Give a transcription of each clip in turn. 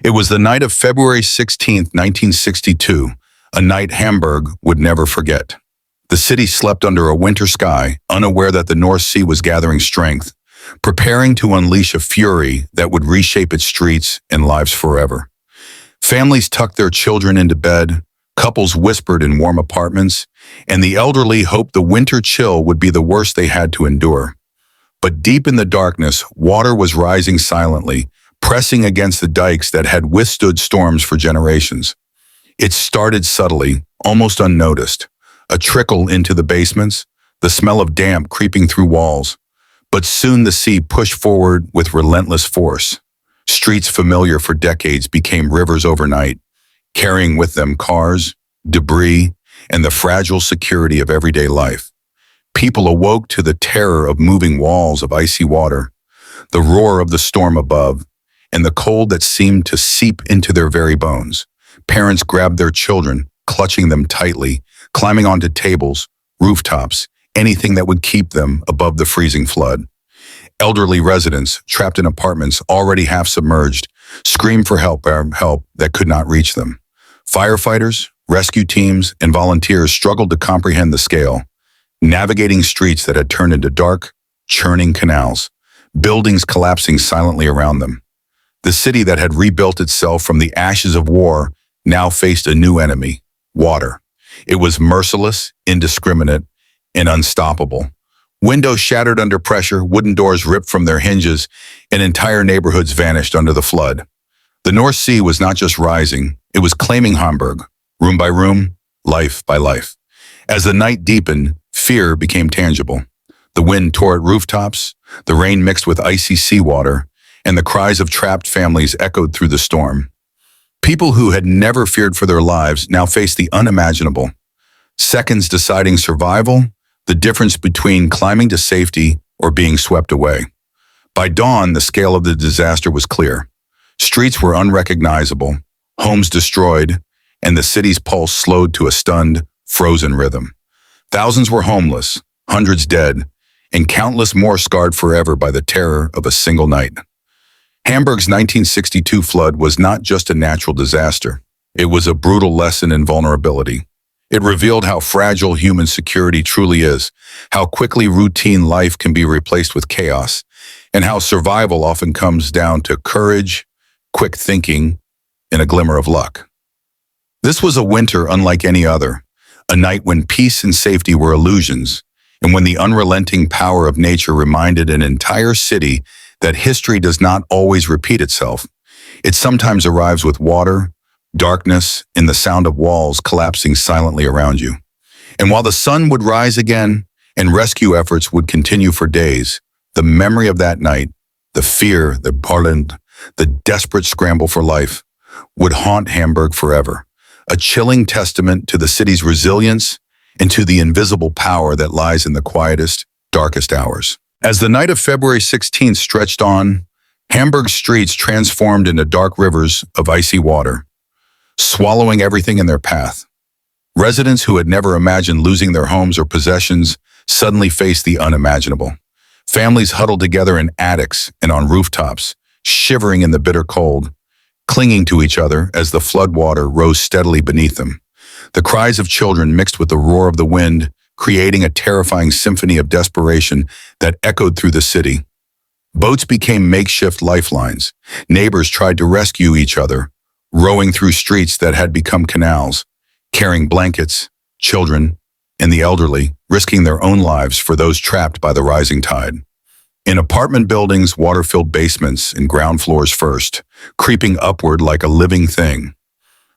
It was the night of February 16th, 1962, a night Hamburg would never forget. The city slept under a winter sky, unaware that the North Sea was gathering strength, preparing to unleash a fury that would reshape its streets and lives forever. Families tucked their children into bed, couples whispered in warm apartments, and the elderly hoped the winter chill would be the worst they had to endure. But deep in the darkness, water was rising silently, pressing against the dikes that had withstood storms for generations. It started subtly, almost unnoticed, a trickle into the basements, the smell of damp creeping through walls. But soon the sea pushed forward with relentless force. Streets familiar for decades became rivers overnight, carrying with them cars, debris, and the fragile security of everyday life. People awoke to the terror of moving walls of icy water, the roar of the storm above, and the cold that seemed to seep into their very bones. Parents grabbed their children, clutching them tightly, climbing onto tables, rooftops, anything that would keep them above the freezing flood. Elderly residents, trapped in apartments already half submerged, screamed for help that could not reach them. Firefighters, rescue teams, and volunteers struggled to comprehend the scale, navigating streets that had turned into dark, churning canals, buildings collapsing silently around them. The city that had rebuilt itself from the ashes of war now faced a new enemy, water. It was merciless, indiscriminate, and unstoppable. Windows shattered under pressure, wooden doors ripped from their hinges, and entire neighborhoods vanished under the flood. The North Sea was not just rising, it was claiming Hamburg, room by room, life by life. As the night deepened, fear became tangible. The wind tore at rooftops, the rain mixed with icy seawater, and the cries of trapped families echoed through the storm. People who had never feared for their lives now faced the unimaginable. Seconds deciding survival, the difference between climbing to safety or being swept away. By dawn, the scale of the disaster was clear. Streets were unrecognizable, homes destroyed, and the city's pulse slowed to a stunned, frozen rhythm. Thousands were homeless, hundreds dead, and countless more scarred forever by the terror of a single night. Hamburg's 1962 flood was not just a natural disaster. It was a brutal lesson in vulnerability. It revealed how fragile human security truly is, how quickly routine life can be replaced with chaos, and how survival often comes down to courage, quick thinking, and a glimmer of luck. This was a winter unlike any other, a night when peace and safety were illusions, and when the unrelenting power of nature reminded an entire city that history does not always repeat itself. It sometimes arrives with water, darkness, and the sound of walls collapsing silently around you. And while the sun would rise again and rescue efforts would continue for days, the memory of that night, the fear, the desperate scramble for life, would haunt Hamburg forever, a chilling testament to the city's resilience and to the invisible power that lies in the quietest, darkest hours. As the night of February 16th stretched on, Hamburg's streets transformed into dark rivers of icy water, swallowing everything in their path. Residents who had never imagined losing their homes or possessions suddenly faced the unimaginable. Families huddled together in attics and on rooftops, shivering in the bitter cold, clinging to each other as the floodwater rose steadily beneath them. The cries of children mixed with the roar of the wind, creating a terrifying symphony of desperation that echoed through the city. Boats became makeshift lifelines. Neighbors tried to rescue each other, rowing through streets that had become canals, carrying blankets, children, and the elderly, risking their own lives for those trapped by the rising tide. In apartment buildings, water-filled basements and ground floors first, creeping upward like a living thing.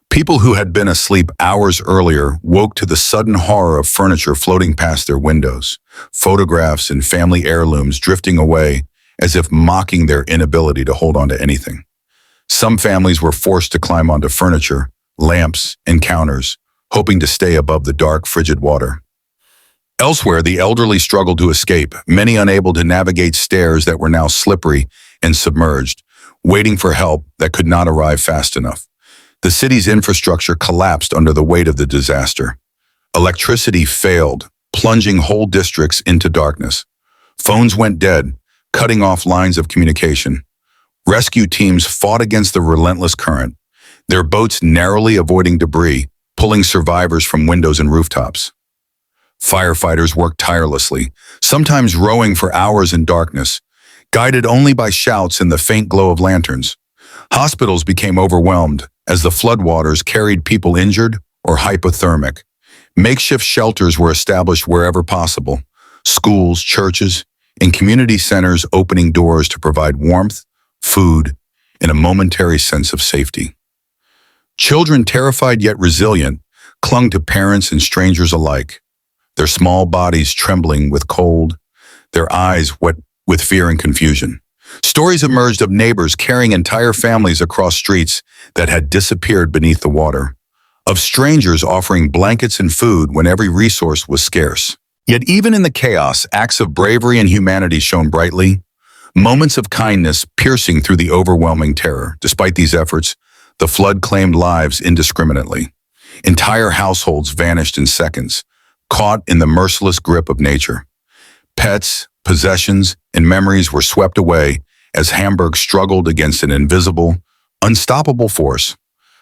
People who had been asleep hours earlier woke to the sudden horror of furniture floating past their windows, photographs and family heirlooms drifting away as if mocking their inability to hold on to anything. Some families were forced to climb onto furniture, lamps, and counters, hoping to stay above the dark, frigid water. Elsewhere, the elderly struggled to escape, many unable to navigate stairs that were now slippery and submerged, waiting for help that could not arrive fast enough. The city's infrastructure collapsed under the weight of the disaster. Electricity failed, plunging whole districts into darkness. Phones went dead, cutting off lines of communication. Rescue teams fought against the relentless current, their boats narrowly avoiding debris, pulling survivors from windows and rooftops. Firefighters worked tirelessly, sometimes rowing for hours in darkness, guided only by shouts and the faint glow of lanterns. Hospitals became overwhelmed as the floodwaters carried people injured or hypothermic. Makeshift shelters were established wherever possible, schools, churches, and community centers opening doors to provide warmth, food, and a momentary sense of safety. Children, terrified yet resilient, clung to parents and strangers alike, their small bodies trembling with cold, their eyes wet with fear and confusion. Stories emerged of neighbors carrying entire families across streets that had disappeared beneath the water, of strangers offering blankets and food when every resource was scarce. Yet even in the chaos, acts of bravery and humanity shone brightly, moments of kindness piercing through the overwhelming terror. Despite these efforts, the flood claimed lives indiscriminately. Entire households vanished in seconds, caught in the merciless grip of nature. Pets, possessions, and memories were swept away as Hamburg struggled against an invisible, unstoppable force.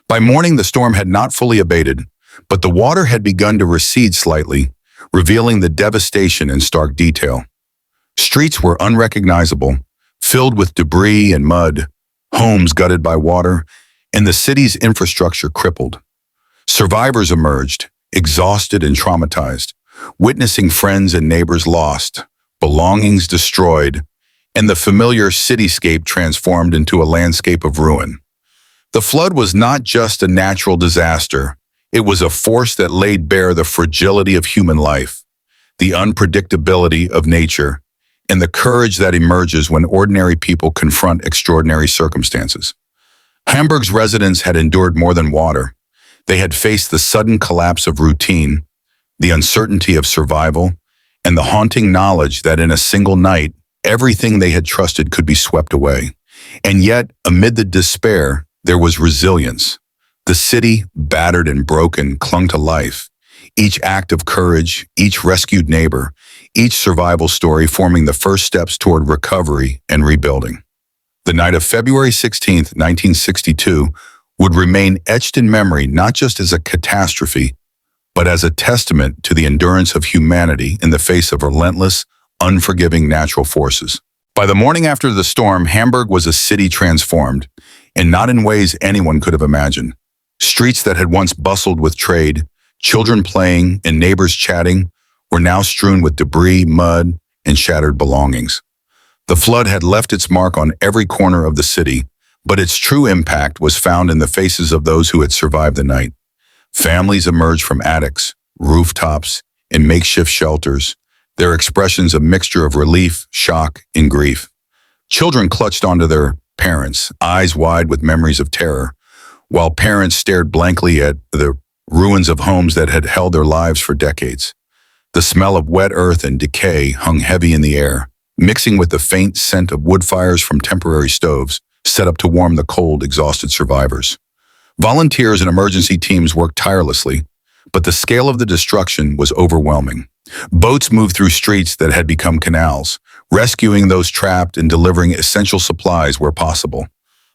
By morning, the storm had not fully abated, but the water had begun to recede slightly, revealing the devastation in stark detail. Streets were unrecognizable, filled with debris and mud, homes gutted by water, and the city's infrastructure crippled. Survivors emerged, exhausted and traumatized, witnessing friends and neighbors lost, belongings destroyed, and the familiar cityscape transformed into a landscape of ruin. The flood was not just a natural disaster, it was a force that laid bare the fragility of human life, the unpredictability of nature, and the courage that emerges when ordinary people confront extraordinary circumstances. Hamburg's residents had endured more than water. They had faced the sudden collapse of routine, the uncertainty of survival, and the haunting knowledge that in a single night, everything they had trusted could be swept away. And yet, amid the despair, there was resilience. The city, battered and broken, clung to life. Each act of courage, each rescued neighbor, each survival story forming the first steps toward recovery and rebuilding. The night of February 16, 1962, would remain etched in memory not just as a catastrophe, but as a testament to the endurance of humanity in the face of relentless, unforgiving natural forces. By the morning after the storm, Hamburg was a city transformed, and not in ways anyone could have imagined. Streets that had once bustled with trade, children playing, and neighbors chatting were now strewn with debris, mud, and shattered belongings. The flood had left its mark on every corner of the city, but its true impact was found in the faces of those who had survived the night. Families emerged from attics, rooftops, and makeshift shelters, their expressions a mixture of relief, shock, and grief. Children clutched onto their parents, eyes wide with memories of terror, while parents stared blankly at the ruins of homes that had held their lives for decades. The smell of wet earth and decay hung heavy in the air, mixing with the faint scent of wood fires from temporary stoves set up to warm the cold, exhausted survivors. Volunteers and emergency teams worked tirelessly, but the scale of the destruction was overwhelming. Boats moved through streets that had become canals, rescuing those trapped and delivering essential supplies where possible.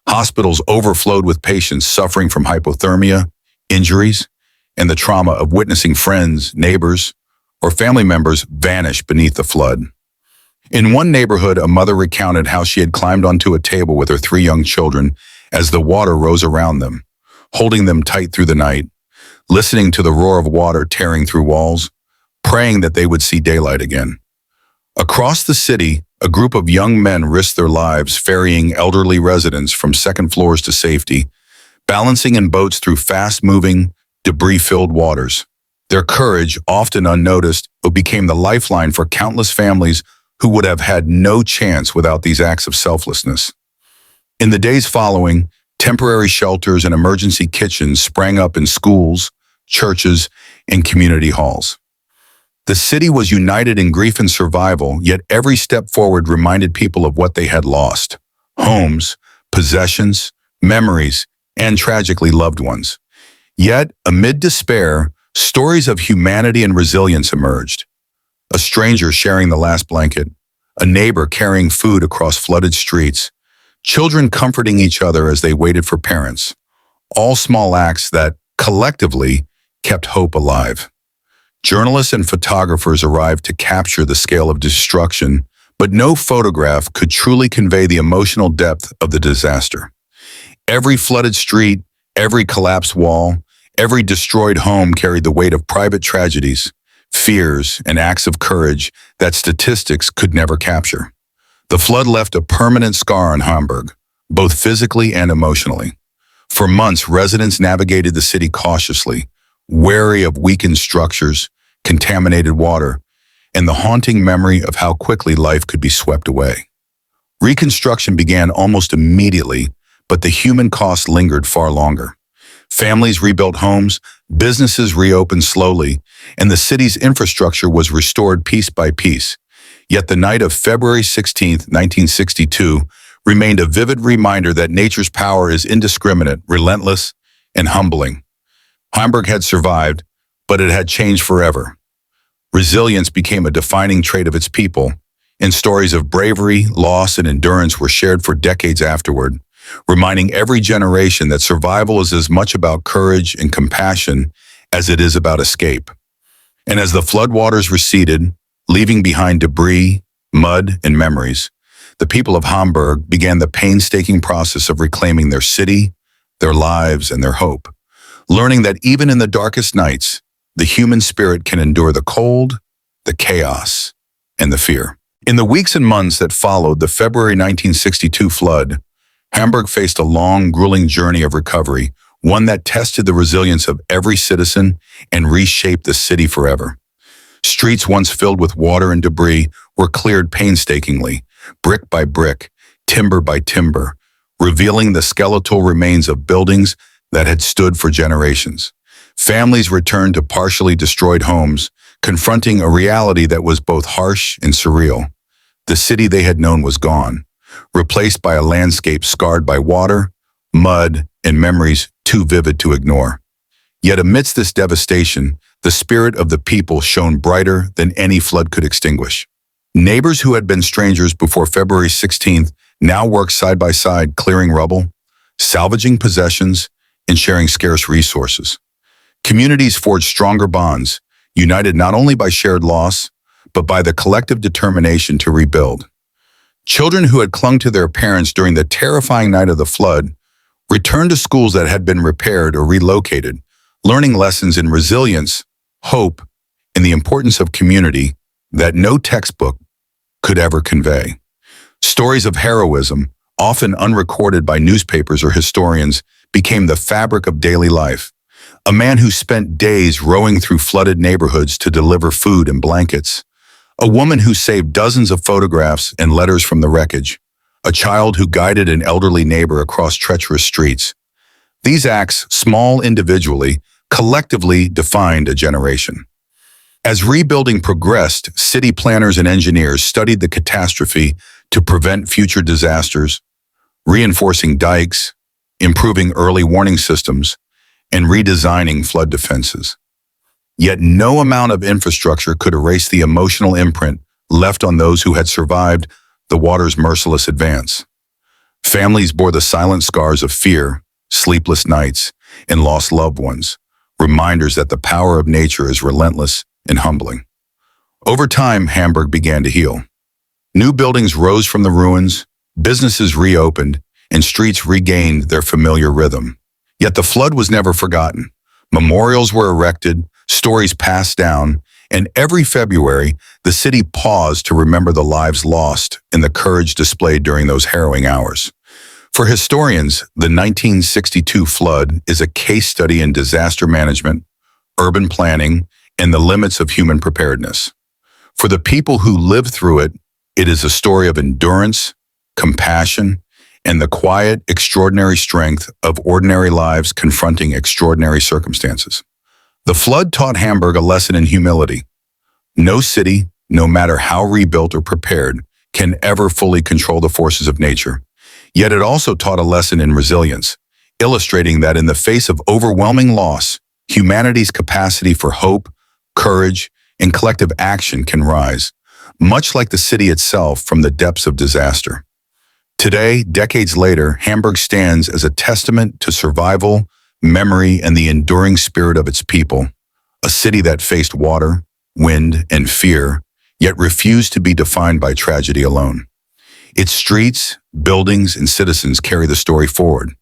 Hospitals overflowed with patients suffering from hypothermia, injuries, and the trauma of witnessing friends, neighbors, or family members vanish beneath the flood. In one neighborhood, a mother recounted how she had climbed onto a table with her 3 young children as the water rose around them, holding them tight through the night, listening to the roar of water tearing through walls, praying that they would see daylight again. Across the city, a group of young men risked their lives ferrying elderly residents from second floors to safety, balancing in boats through fast-moving, debris-filled waters. Their courage, often unnoticed, became the lifeline for countless families who would have had no chance without these acts of selflessness. In the days following, temporary shelters and emergency kitchens sprang up in schools, churches, and community halls. The city was united in grief and survival, yet every step forward reminded people of what they had lost: homes, possessions, memories, and tragically loved ones. Yet, amid despair, stories of humanity and resilience emerged. A stranger sharing the last blanket, a neighbor carrying food across flooded streets, children comforting each other as they waited for parents, all small acts that, collectively, kept hope alive. Journalists and photographers arrived to capture the scale of destruction, but no photograph could truly convey the emotional depth of the disaster. Every flooded street, every collapsed wall, every destroyed home carried the weight of private tragedies, fears, and acts of courage that statistics could never capture. The flood left a permanent scar on Hamburg, both physically and emotionally. For months, residents navigated the city cautiously, wary of weakened structures, contaminated water, and the haunting memory of how quickly life could be swept away. Reconstruction began almost immediately, but the human cost lingered far longer. Families rebuilt homes, businesses reopened slowly, and the city's infrastructure was restored piece by piece. Yet the night of February 16, 1962, remained a vivid reminder that nature's power is indiscriminate, relentless, and humbling. Hamburg had survived, but it had changed forever. Resilience became a defining trait of its people, and stories of bravery, loss, and endurance were shared for decades afterward, reminding every generation that survival is as much about courage and compassion as it is about escape. And as the floodwaters receded, leaving behind debris, mud, and memories, the people of Hamburg began the painstaking process of reclaiming their city, their lives, and their hope, learning that even in the darkest nights, the human spirit can endure the cold, the chaos, and the fear. In the weeks and months that followed the February 1962 flood, Hamburg faced a long, grueling journey of recovery, one that tested the resilience of every citizen and reshaped the city forever. Streets once filled with water and debris were cleared painstakingly, brick by brick, timber by timber, revealing the skeletal remains of buildings that had stood for generations. Families returned to partially destroyed homes, confronting a reality that was both harsh and surreal. The city they had known was gone, replaced by a landscape scarred by water, mud, and memories too vivid to ignore. Yet amidst this devastation, the spirit of the people shone brighter than any flood could extinguish. Neighbors who had been strangers before February 16th now worked side by side, clearing rubble, salvaging possessions, and sharing scarce resources. Communities forged stronger bonds, united not only by shared loss, but by the collective determination to rebuild. Children who had clung to their parents during the terrifying night of the flood returned to schools that had been repaired or relocated, learning lessons in resilience, hope, and the importance of community that no textbook could ever convey. Stories of heroism, often unrecorded by newspapers or historians, became the fabric of daily life. A man who spent days rowing through flooded neighborhoods to deliver food and blankets. A woman who saved dozens of photographs and letters from the wreckage. A child who guided an elderly neighbor across treacherous streets. These acts, small individually, collectively defined a generation. As rebuilding progressed, city planners and engineers studied the catastrophe to prevent future disasters, reinforcing dikes, improving early warning systems, and redesigning flood defenses. Yet no amount of infrastructure could erase the emotional imprint left on those who had survived the water's merciless advance. Families bore the silent scars of fear, sleepless nights, and lost loved ones, reminders that the power of nature is relentless and humbling. Over time, Hamburg began to heal. New buildings rose from the ruins, businesses reopened, and streets regained their familiar rhythm. Yet the flood was never forgotten. Memorials were erected, stories passed down, and every February, the city paused to remember the lives lost and the courage displayed during those harrowing hours. For historians, the 1962 flood is a case study in disaster management, urban planning, and the limits of human preparedness. For the people who lived through it, it is a story of endurance, compassion, and the quiet, extraordinary strength of ordinary lives confronting extraordinary circumstances. The flood taught Hamburg a lesson in humility. No city, no matter how rebuilt or prepared, can ever fully control the forces of nature. Yet it also taught a lesson in resilience, illustrating that in the face of overwhelming loss, humanity's capacity for hope, courage, and collective action can rise, much like the city itself from the depths of disaster. Today, decades later, Hamburg stands as a testament to survival, memory, and the enduring spirit of its people. A city that faced water, wind, and fear, yet refused to be defined by tragedy alone. Its streets, buildings, and citizens carry the story forward,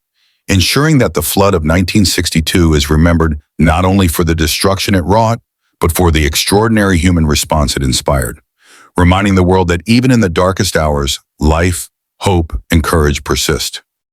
ensuring that the flood of 1962 is remembered not only for the destruction it wrought, but for the extraordinary human response it inspired, reminding the world that even in the darkest hours, life, hope, and courage persist.